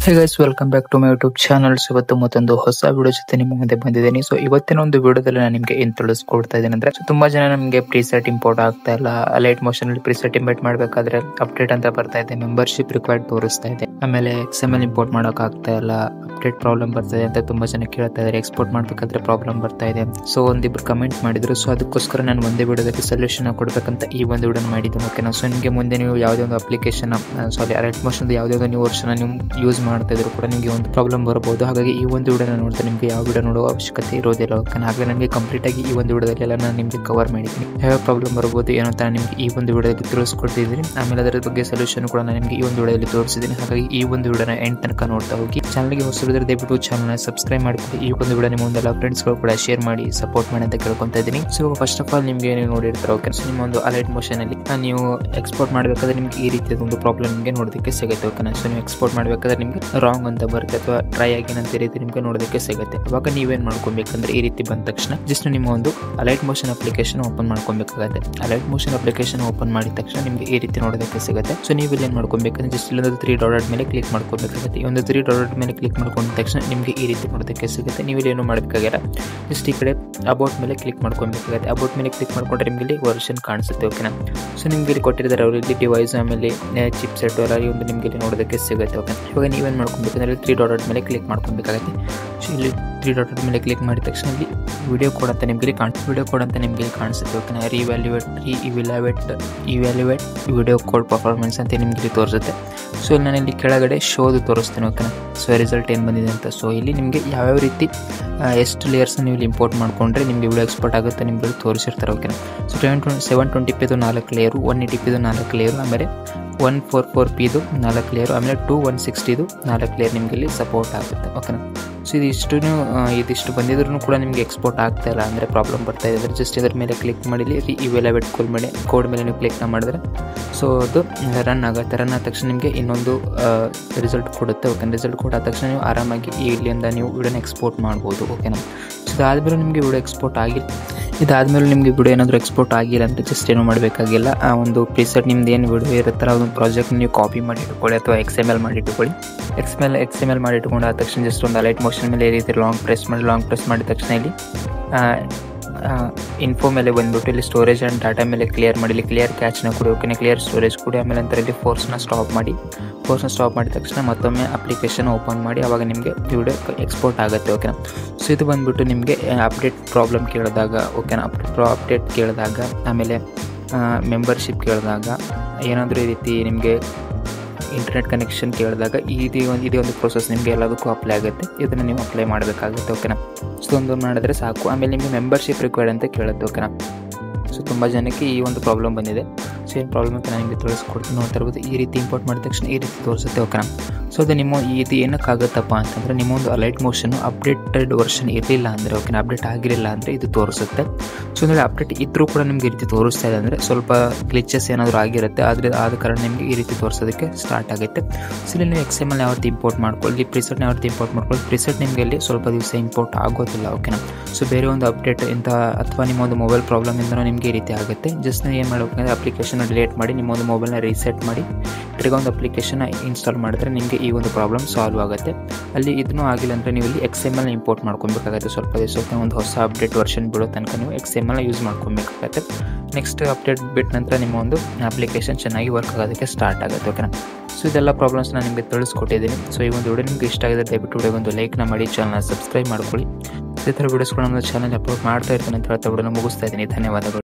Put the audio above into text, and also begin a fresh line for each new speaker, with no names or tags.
Hey guys, welcome back to my YouTube channel. ಇವತ್ತು ಮತ್ತೊಂದು ಹೊಸ ವಿಡಿಯೋ ಜೊತೆ ನಿಮ್ಮ ಮುಂದೆ ಬಂದಿದ್ದೀನಿ. ಸೊ ಇವತ್ತಿನ ಒಂದು ವಿಡಿಯೋದಲ್ಲಿ ನಾನು ನಿಮಗೆ ಏನ್ ತಿಳಿಸ್ಕೊಡ್ತಾ ಇದ್ದೀನಿ ಅಂದ್ರೆ, ತುಂಬಾ ಜನ ನಮಗೆ ಪ್ರಿಸೆಟ್ ಇಂಪೋರ್ಟ್ ಆಗ್ತಾ ಇಲ್ಲ. ಲೈಟ್ ಮೋಷನ್ ಅಲ್ಲಿ ಪ್ರಿಸೆಟ್ ಇಂಪೋರ್ಟ್ ಮಾಡಬೇಕಾದ್ರೆ ಅಪ್ಡೇಟ್ ಅಂತ ಬರ್ತಾ ಇದೆ, ಮೆಂಬರ್ಶಿಪ್ ರಿಕ್ವೈರ್ಡ್ ತೋರಿಸ್ತಾ ಇದೆ. ಆಮೇಲೆ XML ಇಂಪೋರ್ಟ್ ಮಾಡೋಕೆ ಆಗ್ತಾ ಇಲ್ಲ, ಅಪ್ಡೇಟ್ ಪ್ರಾಬ್ಲಮ್ ಬರ್ತಾ ಇದೆ ಅಂತ ತುಂಬಾ ಜನ ಕೇಳ್ತಾ ಇದ್ದಾರೆ. ಎಕ್ಸ್ಪೋರ್ಟ್ ಮಾಡಬೇಕಾದ್ರೆ ಪ್ರಾಬ್ಲಮ್ ಬರ್ತಾ ಇದೆ. ಸೊ ಒಂದಿಬ್ರು ಕಮೆಂಟ್ ಮಾಡಿದ್ರು. ಸೊ ಅದಕ್ಕೋಸ್ಕರ ನಾನು ಒಂದೇ ವಿಡಿಯೋದಲ್ಲಿ ಸೊಲ್ಯೂಷನ್ ಕೊಡ್ಬೇಕಂತ ಈ ಒಂದು ವಿಡಿಯೋ ಮಾಡಿದ್ದೀನಿ. ಓಕೆನಾ. ಸೊ ನಿಮಗೆ ಮುಂದೆ ನೀವು ಯಾವುದೇ ಒಂದು ಅಪ್ಲಿಕೇಶನ್ ಲೈಟ್ ಮೋಷನ್ ಯಾವುದೇ ಒಂದು ನೀವು ವರ್ಷನ ನೀವು ಯೂಸ್ ಮಾಡ್ತಾ ಇದ್ರು ಕೂಡ ನಿಮಗೆ ಒಂದು ಪ್ರಾಬ್ಲಮ್ ಬರಬಹುದು. ಹಾಗಾಗಿ ಈ ಒಂದು ವಿಡಿಯೋನ ನೋಡ್ತಾ ನಿಮಗೆ ಯಾವ ವಿಡಿಯೋ ನೋಡುವ ಅವಶ್ಯಕತೆ ಇರೋದಿಲ್ಲ. ಹಾಗೆ ನನಗೆ ಕಂಪ್ಲೀಟ್ ಆಗಿ ಈ ಒಂದು ವಿಡಿಯೋದಲ್ಲಿ ಎಲ್ಲ ನಾನು ನಿಮಗೆ ಕವರ್ ಮಾಡಿದ್ದೀನಿ. ಯಾವ ಪ್ರಾಬ್ಲಮ್ ಬರಬಹುದು ಏನೋ ಅಂತ ನಿಮಗೆ ಈ ಒಂದು ವಿಡಿಯೋದಲ್ಲಿ ತಿಳಿಸ್ಕೊಡ್ತಿದ್ದೀನಿ. ಆಮೇಲೆ ಅದರ ಬಗ್ಗೆ ಸೊಲ್ಯೂಷನ್ ಕೂಡ ನಾನು ನಿಮಗೆ ಈ ಒಂದು ವಿಡಿಯೋದಲ್ಲಿ ತೋರಿಸಿದ್ದೀನಿ. ಹಾಗಾಗಿ ಈ ಒಂದು ವಿಡಿಯೋನ ಎಂಡ್ ತನಕ ನೋಡ್ತಾ ಹೋಗಿ. ಚಾನಲ್ಗೆ ಹೊಸಬರಿದ್ರೆ ದಯವಿಟ್ಟು ಚಾನಲ್ನ ಸಬ್ಸ್ಕ್ರೈಬ್ ಮಾಡಿಕೊಂಡು ಈ ಒಂದು ವಿಡಿಯೋ ನಿಮ್ಮ ಒಂದೆಲ್ಲ ಫ್ರೆಂಡ್ಸ್ಗಳು ಕೂಡ ಶೇರ್ ಮಾಡಿ ಸಪೋರ್ಟ್ ಮಾಡಿ ಅಂತ ಕೇಳ್ಕೊಂತ ಇದ್ದೀನಿ. ಸೊ ಫಸ್ಟ್ ಆಫ್ ಆಲ್ ನಿಮಗೆ ನೀವು ನೋಡಿರ್ತಾರೆ. ಓಕೆ. ಸೊ ನಿಮ್ಮ ಒಂದು ಲೈಟ್ ಮೋಷನ್ ಅಲ್ಲಿ ನೀವು ಎಕ್ಸ್ಪೋರ್ಟ್ ಮಾಡಬೇಕಾದ್ರೆ ನಿಮಗೆ ಈ ರೀತಿಯ ಒಂದು ಪ್ರಾಬ್ಲಮ್ ನಿಮಗೆ ನೋಡೋದಕ್ಕೆ ಸಿಗುತ್ತೆ. ಓಕೆನಾ. ಸೊ ನೀವು ಎಕ್ಸ್ಪೋರ್ಟ್ ಮಾಡಬೇಕಾದ್ರೆ ನಿಮಗೆ ರಾಂಗ್ ಅಂತ ಬರುತ್ತೆ ಅಥವಾ ಟ್ರೈ ಆಗಿ ಅಂತ ರೀತಿ ನಿಮಗೆ ನೋಡೋದಕ್ಕೆ ಸಿಗುತ್ತೆ. ಅವಾಗ ನೀವೇನ್ ಮಾಡ್ಕೊಬೇಕಂದ್ರೆ ಈ ರೀತಿ ಬಂದ ತಕ್ಷಣ ಜಸ್ಟ್ ನಿಮ್ಮ ಒಂದು ಲೈಟ್ ಮೋಷನ್ ಅಪ್ಲಿಕೇಶನ್ ಓಪನ್ ಮಾಡ್ಕೊಬೇಕಾಗುತ್ತೆ. ಲೈಟ್ ಮೋಷನ್ ಅಪ್ಲಿಕೇಶನ್ ಓಪನ್ ಮಾಡಿದ ತಕ್ಷಣ ನಿಮಗೆ ಈ ರೀತಿ ನೋಡೋದಕ್ಕೆ ಸಿಗುತ್ತೆ. ಸೊ ನೀವು ಇಲ್ಲಿ ಏನ್ ಮಾಡ್ಕೊಬೇಕಂದ್ರೆ ಜಸ್ಟ್ ಇಲ್ಲೊಂದು 3 ಡಾಟ್ ಮೇಲೆ ಕ್ಲಿಕ್ ಮಾಡ್ಕೊಬೇಕಾಗುತ್ತೆ. ಈ ಒಂದು 3 ಡಾಟ್ ಮೇಲೆ ಕ್ಲಿಕ್ ಮಾಡ್ಕೊಂಡ ತಕ್ಷಣ ನಿಮಗೆ ಈ ರೀತಿ ನೋಡೋದಕ್ಕೆ ಸಿಗುತ್ತೆ. ನೀವು ಇಲ್ಲಿ ಏನು ಮಾಡಬೇಕಾಗಿಲ್ಲ, ಜಸ್ಟ್ ಈ ಕಡೆ ಅಬೌಟ್ ಮೇಲೆ ಕ್ಲಿಕ್ ಮಾಡ್ಕೊಬೇಕಾಗುತ್ತೆ. ಅಬೌಟ್ ಮೇಲೆ ಕ್ಲಿಕ್ ಮಾಡ್ಕೊಂಡ್ರೆ ನಿಮಗೆ ಇಲ್ಲಿ ವರ್ಷನ್ ಕಾಣಿಸುತ್ತೆ. ಓಕೆನಾ. ಸೊ ನಿಮ್ಗೆ ಇಲ್ಲಿ ಕೊಟ್ಟಿದ್ದಾರೆ ಅವರು ಇಲ್ಲಿ ಡಿವೈಸ್ ಆಮೇಲೆ ಚಿಪ್ ಸೆಟ್ ಎಲ್ಲ ಈ ಒಂದು ನಿಮಗೆ ಇಲ್ಲಿ ನೋಡೋದಕ್ಕೆ ಸಿಗುತ್ತೆ. ಓಕೆ. ಇವಾಗ ನೀವೇನು ಮಾಡ್ಕೊಬೇಕಂದ್ರೆ 3 ಡಾಟ್ ಮೇಲೆ ಕ್ಲಿಕ್ ಮಾಡ್ಕೊಬೇಕಾಗುತ್ತೆ. ಸೊ ಇಲ್ಲಿ 3 ಡಾಟ್ ಮೇಲೆ ಕ್ಲಿಕ್ ಮಾಡಿದ ತಕ್ಷಣ ಇಲ್ಲಿ ವಿಡಿಯೋ ಕೋಡ್ ಅಂತ ನಿಮಗೆ ಕಾಣಿಸುತ್ತೆ. ಓಕೆನಾ. ಇವ್ಯಾಲ್ಯುವೇಟ್ ವಿಡಿಯೋ ಕೋಡ್ ಪರ್ಫಾರ್ಮೆನ್ಸ್ ಅಂತ ನಿಮಗೆ ಇಲ್ಲಿ ತೋರಿಸುತ್ತೆ. ಸೊ ನಾನು ಇಲ್ಲಿ ಕೆಳಗಡೆ ಶೋದು ತೋರಿಸ್ತೇನೆ. ಓಕೆನಾ. ಸೊ ರಿಸಲ್ಟ್ ಏನು ಬಂದಿದೆ ಅಂತ. ಸೊ ಇಲ್ಲಿ ನಿಮಗೆ ಯಾವ್ಯಾವ ರೀತಿ ಎಷ್ಟು ಲೇಯರ್ಸ್ ನೀವು ಇಲ್ಲಿ ಇಂಪೋರ್ಟ್ ಮಾಡ್ಕೊಂಡ್ರೆ ನಿಮಗೆ ವಿಡಿಯೋ ಎಕ್ಸ್ಪೋರ್ಟ್ ಆಗುತ್ತೆ ನಿಮಗೆ ತೋರಿಸಿರ್ತಾರೆ. ಓಕೆನಾ. So 720p 4 layer, 180p 4 layer, ಆಮೇಲೆ 144p 4 ಲೇಯರು, ಆಮೇಲೆ 2160 4 ಲೇಯರ್ ನಿಮಗೆ ಇಲ್ಲಿ ಸಪೋರ್ಟ್ ಆಗುತ್ತೆ. ಓಕೆನಾ. ಸೊ ಇದಿಷ್ಟು ಬಂದಿದ್ರು ಕೂಡ ನಿಮಗೆ ಎಕ್ಸ್ಪೋರ್ಟ್ ಆಗ್ತಾ ಇಲ್ಲ ಅಂದರೆ ಪ್ರಾಬ್ಲಮ್ ಬರ್ತಾ ಇದೆ ಅಂದರೆ ಜಸ್ಟ್ ಇದರ ಮೇಲೆ ಕ್ಲಿಕ್ ಮಾಡಿ ಇವ್ಯಾಲ್ಯುವೇಟ್ ಕೋಡ್ ಮೇಲೆ ನೀವು ಕ್ಲಿಕ್ ಮಾಡಿದ್ರೆ ಸೊ ಅದು ರನ್ ಆಗುತ್ತೆ. ರನ್ ಆದ ತಕ್ಷಣ ನಿಮಗೆ ಇನ್ನೊಂದು ರಿಸಲ್ಟ್ ಕೊಡುತ್ತೆ. ಓಕೆ. ರಿಸಲ್ಟ್ ಕೊಟ್ಟಾದ ತಕ್ಷಣ ನೀವು ಆರಾಮಾಗಿ ಇಲ್ಲಿಂದ ನೀವು ವಿಡಿಯೋನ ಎಕ್ಸ್ಪೋರ್ಟ್ ಮಾಡ್ಬೋದು. ಓಕೆನಾ. ಸೊ ಇದಾದ್ಮೇಲೆ ನಿಮಗೆ ವಿಡಿಯೋ ಎಕ್ಸ್ಪೋರ್ಟ್ ಆಗಿಲ್ಲ. ಇದಾದ್ಮೇಲೆ ನಿಮಗೆ ವಿಡಿಯೋ ಏನಾದರೂ ಎಕ್ಸ್ಪೋರ್ಟ್ ಆಗಿಲ್ಲ ಅಂದರೆ ಜಸ್ಟ್ ಏನೂ ಮಾಡಬೇಕಾಗಿಲ್ಲ. ಆ ಒಂದು ಪ್ರಿಸೆಟ್ ನಿಮ್ದು ಏನು ವಿಡಿಯೋ ಇರುತ್ತಲ್ಲ ಅದೊಂದು ಪ್ರಾಜೆಕ್ಟ್ ನೀವು ಕಾಪಿ ಮಾಡಿ ಇಟ್ಕೊಳ್ಳಿ ಅಥವಾ XML ಮಾಡಿ ಇಟ್ಕೊಳ್ಳಿ. XML ಮಾಡಿ ಇಟ್ಕೊಂಡು ಆದ ತಕ್ಷಣ ಜಸ್ಟ್ ಒಂದು ಲೈಟ್ ಮೋಷನ್ ಮೇಲೆ ಈ ರೀತಿ ಲಾಂಗ್ ಪ್ರೆಸ್ ಮಾಡಿದ ತಕ್ಷಣ ಇಲ್ಲಿ ಇನ್ಫೋ ಮೇಲೆ ಬಂದ್ಬಿಟ್ಟು ಇಲ್ಲಿ ಸ್ಟೋರೇಜ್ ಆ್ಯಂಡ್ ಡಾಟಾ ಮೇಲೆ ಕ್ಲಿಯರ್ ಮಾಡಿ, ಇಲ್ಲಿ ಕ್ಲಿಯರ್ ಕ್ಯಾಚ್ನ ಕೊಡಿ. ಓಕೆನಾ. ಕ್ಲಿಯರ್ ಸ್ಟೋರೇಜ್ ಕೊಡಿ. ಆಮೇಲೆ ನಂತರ ಇಲ್ಲಿ ಫೋರ್ಸ್ನ ಸ್ಟಾಪ್ ಮಾಡಿದ ತಕ್ಷಣ ಮತ್ತೊಮ್ಮೆ ಅಪ್ಲಿಕೇಶನ್ ಓಪನ್ ಮಾಡಿ ಆವಾಗ ನಿಮಗೆ ವಿಡಿಯೋ ಎಕ್ಸ್ಪೋರ್ಟ್ ಆಗುತ್ತೆ. ಓಕೆನಾ. ಸೊ ಇದು ಬಂದ್ಬಿಟ್ಟು ನಿಮಗೆ ಅಪ್ಡೇಟ್ ಪ್ರಾಬ್ಲಮ್ ಕೇಳಿದಾಗ, ಓಕೆನಾ, ಅಪ್ಡೇಟ್ ಕೇಳಿದಾಗ, ಆಮೇಲೆ ಮೆಂಬರ್ಶಿಪ್ ಕೇಳಿದಾಗ, ಏನಾದರೂ ಈ ರೀತಿ ನಿಮಗೆ ಇಂಟರ್ನೆಟ್ ಕನೆಕ್ಷನ್ ಕೇಳಿದಾಗ ಇದೇ ಒಂದು ಪ್ರೋಸೆಸ್ ನಿಮಗೆ ಎಲ್ಲದಕ್ಕೂ ಅಪ್ಲೈ ಆಗುತ್ತೆ. ಇದನ್ನು ನೀವು ಅಪ್ಲೈ ಮಾಡಬೇಕಾಗುತ್ತೆ. ಓಕೆನಾ. ಸೊ ಒಂದು ಮಾಡಿದ್ರೆ ಸಾಕು. ಆಮೇಲೆ ನಿಮಗೆ ಮೆಂಬರ್ಶಿಪ್ ರಿಕ್ವೈರ್ಡ್ ಅಂತ ಕೇಳುತ್ತೆ. ಓಕೆನಾ. ಸೊ ತುಂಬ ಜನಕ್ಕೆ ಈ ಒಂದು ಪ್ರಾಬ್ಲಮ್ ಬಂದಿದೆ. ಸೊ ಏನು ಪ್ರಾಬ್ಲಮ್ ಅಂತ ನಾನು ನಿಮಗೆ ತಿಳಿಸ್ಕೊಡ್ತೀನಿ. ನೋಡ್ತಾ ಇರ್ಬೋದು ಈ ರೀತಿ ಇಂಪೋರ್ಟ್ ಮಾಡಿದ ತಕ್ಷಣ ಈ ರೀತಿ ತೋರಿಸುತ್ತೆ. ಓಕೆನಾ. ಸೊ ಅದು ಇದು ಏನಕ್ಕಾಗುತ್ತಪ್ಪ ಅಂತಂದರೆ ನಿಮ್ಮೊಂದು ಲೈಟ್ ಮೋಷನ್ ಅಪ್ಡೇಟೆಡ್ ವರ್ಷನ್ ಇರಲಿಲ್ಲ ಅಂದರೆ, ಓಕೆನಾ, ಅಪ್ಡೇಟ್ ಆಗಿರಲಿಲ್ಲ ಅಂದರೆ ಇದು ತೋರಿಸುತ್ತೆ. ಸೊ ಅಂದರೆ ಅಪ್ಡೇಟ್ ಇದ್ರೂ ಕೂಡ ನಿಮಗೆ ಈ ರೀತಿ ತೋರಿಸ್ತಾ ಇದೆ ಅಂದರೆ ಸ್ವಲ್ಪ ಗ್ಲಿಚಸ್ ಏನಾದರೂ ಆಗಿರುತ್ತೆ. ಆದ ಕಾರಣ ನಿಮಗೆ ಈ ರೀತಿ ತೋರಿಸೋದಕ್ಕೆ ಸ್ಟಾರ್ಟ್ ಆಗುತ್ತೆ. ಸೊ ಇಲ್ಲಿ ನೀವು XML ಯಾವ ರೀತಿ ಇಂಪೋರ್ಟ್ ಮಾಡ್ಕೊಳ್ಳಿ, ಪ್ರಿಸೆಟ್ನ ಯಾವ ರೀತಿ ಇಂಪೋರ್ಟ್ ಮಾಡ್ಕೊಳ್ಳಿ. ಪ್ರಿಸೆಟ್ ನಿಮಗೆ ಇಲ್ಲಿ ಸ್ವಲ್ಪ ದಿವಸ ಇಂಪೋರ್ಟ್ ಆಗೋದಿಲ್ಲ. ಓಕೆನಾ. ಸೊ ಬೇರೆ ಒಂದು ಅಪ್ಡೇಟ್ ಅಥವಾ ನಿಮ್ಮ ಒಂದು ಮೊಬೈಲ್ ಪ್ರಾಬ್ಲಮಿಂದ ನಿಮಗೆ ಈ ರೀತಿ ಆಗುತ್ತೆ. ಜಸ್ಟ್ ನೀವು ಏನು ಮಾಡಬೇಕಂದ್ರೆ ಅಪ್ಲಿಕೇಶನ್ ಡಿಲೀಟ್ ಮಾಡಿ ನಿಮ್ಮೊಂದು ಮೊಬೈಲ್ನ ರೀಸೆಟ್ ಮಾಡಿ ತಿರ್ಗಾ ಒಂದು ಅಪ್ಲಿಕೇಶನ್ ಇನ್ಸ್ಟಾಲ್ ಮಾಡಿದ್ರೆ ನಿಮಗೆ ಈ ಒಂದು ಪ್ರಾಬ್ಲಮ್ ಸಾಲ್ವ್ ಆಗುತ್ತೆ. ಅಲ್ಲಿ ಇದನ್ನೂ ಆಗಿಲ್ಲ ಅಂದರೆ ನೀವು ಇಲ್ಲಿ XML ಇಂಪೋರ್ಟ್ ಮಾಡ್ಕೊಬೇಕಾಗುತ್ತೆ. ಸ್ವಲ್ಪ ದಿವಸಕ್ಕೆ ಒಂದು ಹೊಸ ಅಪ್ಡೇಟ್ ವರ್ಷನ್ ಬಿಡೋ ತನಕ ನೀವು XML ಯೂಸ್ ಮಾಡ್ಕೊಬೇಕಾಗುತ್ತೆ. ನೆಕ್ಸ್ಟ್ ಅಪ್ಡೇಟ್ ಬಿಟ್ಟ ನಂತರ ನಿಮ್ಮ ಒಂದು ಅಪ್ಲಿಕೇಶನ್ ಚೆನ್ನಾಗಿ ವರ್ಕ್ ಆಗೋದಕ್ಕೆ ಸ್ಟಾರ್ಟ್ ಆಗುತ್ತೆ. ಓಕೆನಾ. ಸೊ ಇದೆಲ್ಲ ಪ್ರಾಬ್ಲಮ್ಸ್ ನಾನು ನಿಮಗೆ ತಿಳಿಸ್ಕೊಟ್ಟಿದ್ದೀನಿ. ಸೊ ಈ ಒಂದು ವಿಡಿಯೋ ನಿಮಗೆ ಇಷ್ಟ ಆಗಿದೆ ದಯವಿಟ್ಟು ವಿಡಿಯೋ ಒಂದು ಲೈಕ್ನ ಮಾಡಿ, ಚಾನಲ್ನ ಸಬ್ಸ್ಕ್ರೈಬ್ ಮಾಡ್ಕೊಳ್ಳಿ. ಇದೇ ಥರ ವಿಡಿಯೋಸ್ಗಳು ನಮ್ಮ ಚಾನಲ್ ಅಪ್ಲೋಡ್ ಮಾಡ್ತಾ ಇರ್ತೀನಿ ಅಂತ ಹೇಳ್ತಾ ವಿಡಿಯೋನ ಮುಗಿಸ್ತಾ ಇದ್ದೀನಿ. ಧನ್ಯವಾದಗಳು.